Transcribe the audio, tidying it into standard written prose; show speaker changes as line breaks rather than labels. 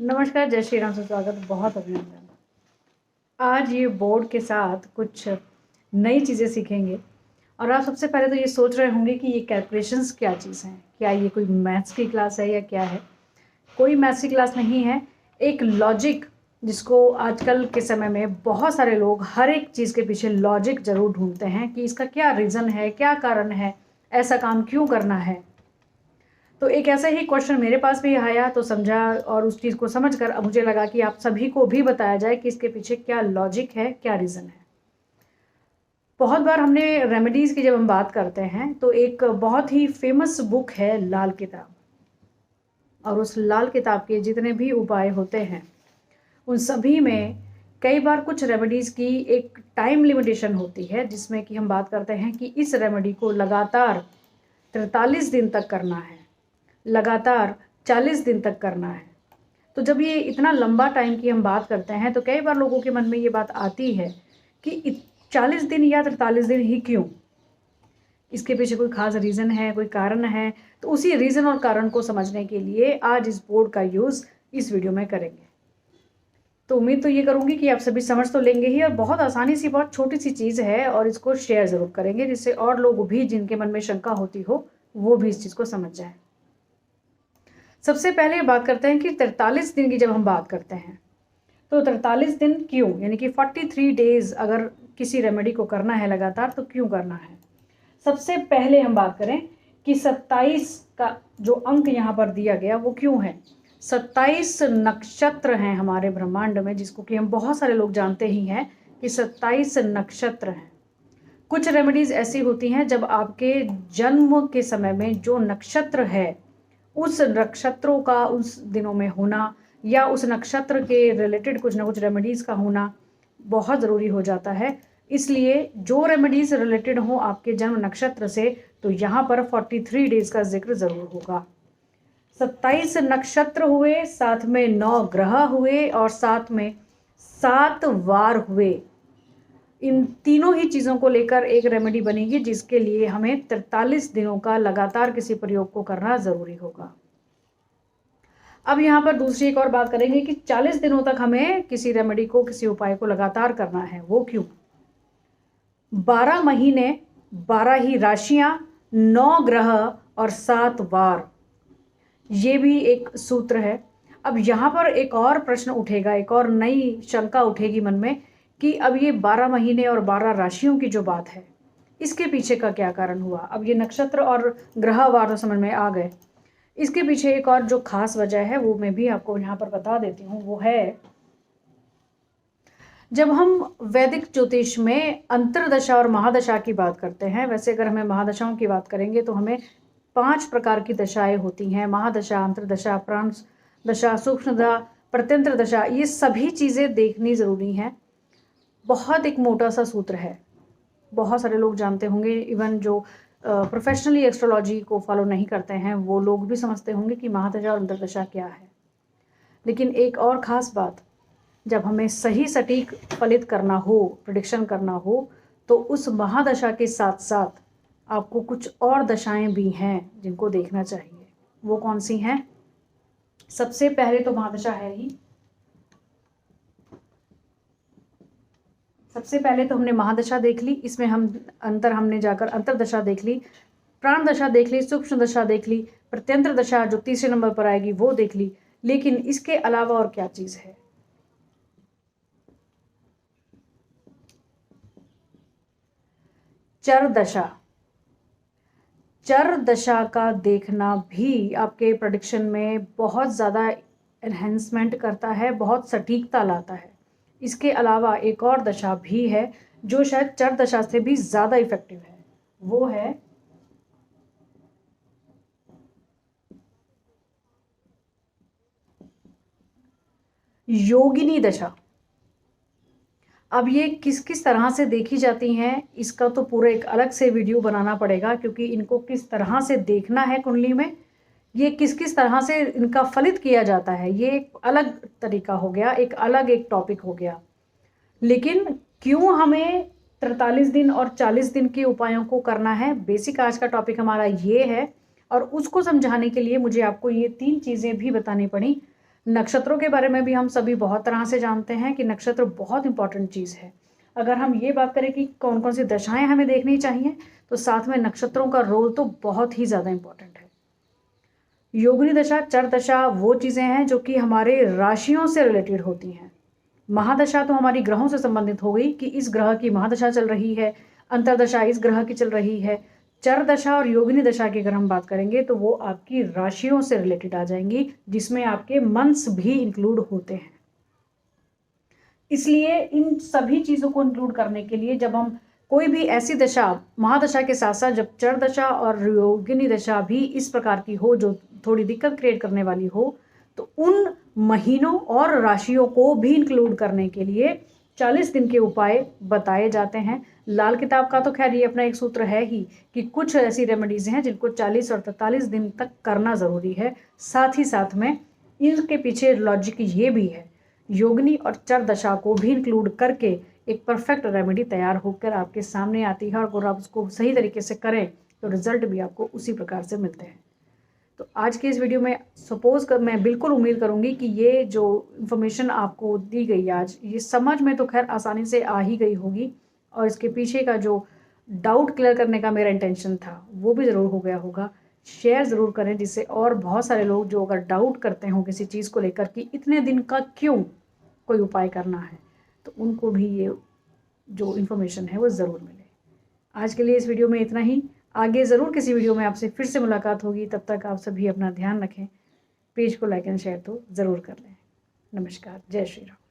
नमस्कार, जय श्री राम से स्वागत, बहुत अभिनंदन। आज ये बोर्ड के साथ कुछ नई चीज़ें सीखेंगे और आप सबसे पहले तो ये सोच रहे होंगे कि ये कैलकुलेशंस क्या चीज़ हैं, क्या ये कोई मैथ्स की क्लास है या क्या है। कोई मैथ्स की क्लास नहीं है, एक लॉजिक जिसको आजकल के समय में बहुत सारे लोग हर एक चीज़ के पीछे लॉजिक ज़रूर ढूंढते हैं कि इसका क्या रीज़न है, क्या कारण है, ऐसा काम क्यों करना है। तो एक ऐसा ही क्वेश्चन मेरे पास भी आया तो समझा और उस चीज़ को समझकर अब मुझे लगा कि आप सभी को भी बताया जाए कि इसके पीछे क्या लॉजिक है, क्या रीज़न है। बहुत बार हमने रेमेडीज़ की जब हम बात करते हैं तो एक बहुत ही फेमस बुक है लाल किताब, और उस लाल किताब के जितने भी उपाय होते हैं उन सभी में कई बार कुछ रेमेडीज़ की एक टाइम लिमिटेशन होती है, जिसमें कि हम बात करते हैं कि इस रेमेडी को लगातार 43 दिन तक करना है, लगातार 40 दिन तक करना है। तो जब ये इतना लंबा टाइम की हम बात करते हैं तो कई बार लोगों के मन में ये बात आती है कि 40 दिन या 43 दिन ही क्यों, इसके पीछे कोई ख़ास रीज़न है, कोई कारण है। तो उसी रीज़न और कारण को समझने के लिए आज इस बोर्ड का यूज़ इस वीडियो में करेंगे। तो उम्मीद तो ये करूँगी कि आप सभी समझ तो लेंगे ही, और बहुत आसानी सी, बहुत छोटी सी चीज़ है और इसको शेयर ज़रूर करेंगे जिससे और लोग भी जिनके मन में शंका होती हो वो भी इस चीज़ को समझ जाएँ। सबसे पहले बात करते हैं कि 43 दिन की जब हम बात करते हैं तो 43 दिन क्यों, यानी कि 43 डेज़ अगर किसी रेमेडी को करना है लगातार तो क्यों करना है। सबसे पहले हम बात करें कि 27 का जो अंक यहाँ पर दिया गया वो क्यों है। 27 नक्षत्र हैं हमारे ब्रह्मांड में, जिसको कि हम बहुत सारे लोग जानते ही हैं कि 27 नक्षत्र हैं। कुछ रेमेडीज़ ऐसी होती हैं जब आपके जन्म के समय में जो नक्षत्र है उस नक्षत्रों का उस दिनों में होना या उस नक्षत्र के रिलेटेड कुछ ना कुछ रेमेडीज़ का होना बहुत ज़रूरी हो जाता है। इसलिए जो रेमेडीज़ रिलेटेड हो आपके जन्म नक्षत्र से तो यहाँ पर 43 डेज़ का जिक्र ज़रूर होगा। 27 नक्षत्र हुए, साथ में 9 ग्रह हुए और साथ में 7 वार हुए। इन तीनों ही चीज़ों को लेकर एक रेमेडी बनेगी जिसके लिए हमें 43 दिनों का लगातार किसी प्रयोग को करना ज़रूरी होगा। अब यहाँ पर दूसरी एक और बात करेंगे कि 40 दिनों तक हमें किसी रेमेडी को, किसी उपाय को लगातार करना है, वो क्यों। 12 महीने, 12 ही राशियाँ, 9 ग्रह और 7 वार, ये भी एक सूत्र है। अब यहाँ पर एक और प्रश्न उठेगा, एक और नई शंका उठेगी मन में कि अब ये 12 महीने और 12 राशियों की जो बात है इसके पीछे का क्या कारण हुआ। अब ये नक्षत्र और ग्रहवार तो समझ में आ गए, इसके पीछे एक और जो खास वजह है वो मैं भी आपको यहाँ पर बता देती हूँ। वो है जब हम वैदिक ज्योतिष में अंतर्दशा और महादशा की बात करते हैं, वैसे अगर हमें महादशाओं की बात करेंगे तो हमें 5 प्रकार की दशाएं होती हैं, महादशा, अंतर्दशा, प्राण दशा, सूक्ष्म दशा, प्रत्यंत्र दशा। ये सभी चीज़ें देखनी ज़रूरी हैं। बहुत एक मोटा सा सूत्र है, बहुत सारे लोग जानते होंगे, इवन जो प्रोफेशनली एस्ट्रोलॉजी को फॉलो नहीं करते हैं वो लोग भी समझते होंगे कि महादशा और अंतर्दशा क्या है। लेकिन एक और ख़ास बात, जब हमें सही सटीक फलित करना हो, प्रेडिक्शन करना हो, तो उस महादशा के साथ साथ आपको कुछ और दशाएं भी हैं जिनको देखना चाहिए। वो कौन सी हैं। सबसे पहले तो महादशा है ही, सबसे पहले तो हमने महादशा देख ली, इसमें हमने जाकर अंतर्दशा देख ली, प्राण दशा देख ली, सूक्ष्म दशा देख ली, प्रत्यंत्र दशा जो तीसरे नंबर पर आएगी वो देख ली। लेकिन इसके अलावा और क्या चीज़ है। चर दशा, चर दशा का देखना भी आपके प्रेडिक्शन में बहुत ज़्यादा एनहेंसमेंट करता है, बहुत सटीकता लाता है। इसके अलावा एक और दशा भी है जो शायद चर दशा से भी ज़्यादा इफेक्टिव है, वो है योगिनी दशा। अब ये किस किस तरह से देखी जाती हैं इसका तो पूरा एक अलग से वीडियो बनाना पड़ेगा, क्योंकि इनको किस तरह से देखना है कुंडली में, ये किस किस तरह से इनका फलित किया जाता है, ये एक अलग तरीका हो गया, एक अलग एक टॉपिक हो गया। लेकिन क्यों हमें 43 दिन और 40 दिन के उपायों को करना है, बेसिक आज का टॉपिक हमारा ये है। और उसको समझाने के लिए मुझे आपको ये 3 चीज़ें भी बतानी पड़ी। नक्षत्रों के बारे में भी हम सभी बहुत तरह से जानते हैं कि नक्षत्र बहुत इंपॉर्टेंट चीज़ है। अगर हम ये बात करें कि कौन कौन सी दशाएं हमें देखनी चाहिए, तो साथ में नक्षत्रों का रोल तो बहुत ही ज़्यादा इंपॉर्टेंट है। योगिनी दशा, चर दशा वो चीज़ें हैं जो कि हमारे राशियों से रिलेटेड होती हैं। महादशा तो हमारी ग्रहों से संबंधित हो गई कि इस ग्रह की महादशा चल रही है, अंतरदशा इस ग्रह की चल रही है। चर दशा और योगिनी दशा की अगर हम बात करेंगे तो वो आपकी राशियों से रिलेटेड आ जाएंगी, जिसमें आपके मंथ्स भी इंक्लूड होते हैं। इसलिए इन सभी चीज़ों को इंक्लूड करने के लिए जब हम कोई भी ऐसी दशा, महादशा के साथ साथ जब चर दशा और योगिनी दशा भी इस प्रकार की हो जो थोड़ी दिक्कत क्रिएट करने वाली हो, तो उन महीनों और राशियों को भी इंक्लूड करने के लिए 40 दिन के उपाय बताए जाते हैं। लाल किताब का तो खैर ये अपना एक सूत्र है ही कि कुछ ऐसी रेमेडीज़ हैं जिनको 40 और 43 दिन तक करना ज़रूरी है। साथ ही साथ में इनके पीछे लॉजिक ये भी है, योगिनी और चर दशा को भी इंक्लूड करके एक परफेक्ट रेमेडी तैयार होकर आपके सामने आती है, और अगर आप उसको सही तरीके से करें तो रिजल्ट भी आपको उसी प्रकार से मिलते हैं। तो आज के इस वीडियो में मैं बिल्कुल उम्मीद करूंगी कि ये जो इन्फॉर्मेशन आपको दी गई आज, ये समझ में तो खैर आसानी से आ ही गई होगी, और इसके पीछे का जो डाउट क्लियर करने का मेरा इंटेंशन था वो भी ज़रूर हो गया होगा। शेयर ज़रूर करें, जिससे और बहुत सारे लोग जो अगर डाउट करते हों किसी चीज़ को लेकर कि इतने दिन का क्यों कोई उपाय करना है, तो उनको भी ये जो इन्फॉर्मेशन है वो ज़रूर मिले। आज के लिए इस वीडियो में इतना ही। आगे ज़रूर किसी वीडियो में आपसे फिर से मुलाकात होगी। तब तक आप सभी अपना ध्यान रखें। पेज को लाइक एंड शेयर तो ज़रूर कर लें। नमस्कार, जय श्री राम।